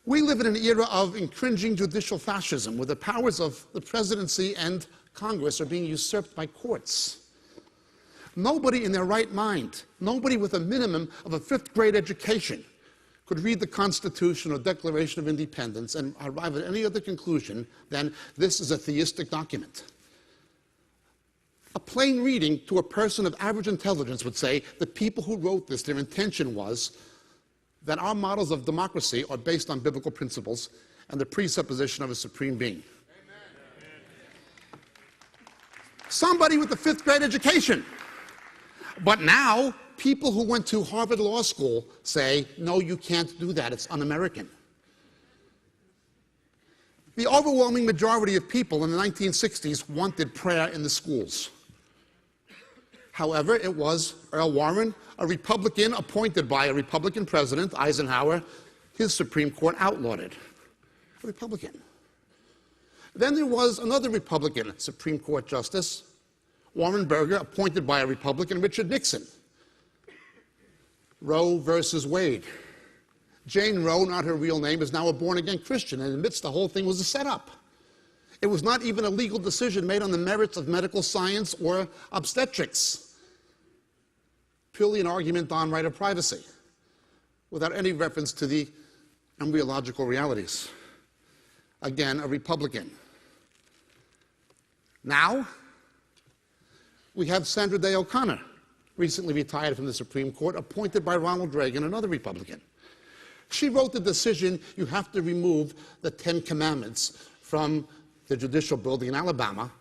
We live in an era of infringing judicial fascism, where the powers of the presidency and Congress are being usurped by courts. Nobody in their right mind, nobody with a minimum of a fifth-grade education, could read the Constitution or Declaration of Independence and arrive at any other conclusion than this is a theistic document. A plain reading to a person of average intelligence would say the people who wrote this, their intention was that our models of democracy are based on biblical principles and the presupposition of a supreme being. Amen. Somebody with a fifth-grade education. But now, people who went to Harvard Law School say, no, you can't do that. It's un-American. The overwhelming majority of people in the 1960s wanted prayer in the schools. However, it was Earl Warren, a Republican appointed by a Republican president, Eisenhower. His Supreme Court outlawed it. A Republican. Then there was another Republican Supreme Court justice, Warren Burger, appointed by a Republican, Richard Nixon. Roe versus Wade. Jane Roe, not her real name, is now a born-again Christian and admits the whole thing was a setup. It was not even a legal decision made on the merits of medical science or obstetrics. Purely an argument on right of privacy, without any reference to the embryological realities. Again, a Republican. Now, we have Sandra Day O'Connor, recently retired from the Supreme Court, appointed by Ronald Reagan, another Republican. She wrote the decision you have to remove the Ten Commandments from the judicial building in Alabama,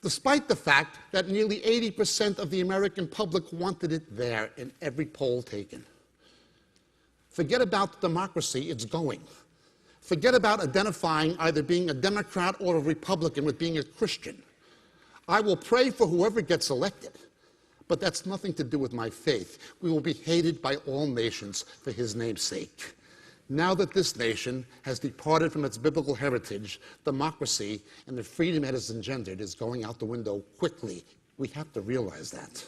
despite the fact that nearly 80% of the American public wanted it there in every poll taken. Forget about democracy, it's going. Forget about identifying either being a Democrat or a Republican with being a Christian. I will pray for whoever gets elected, but that's nothing to do with my faith. We will be hated by all nations for his name's sake. Now that this nation has departed from its biblical heritage, democracy and the freedom it has engendered is going out the window quickly. We have to realize that.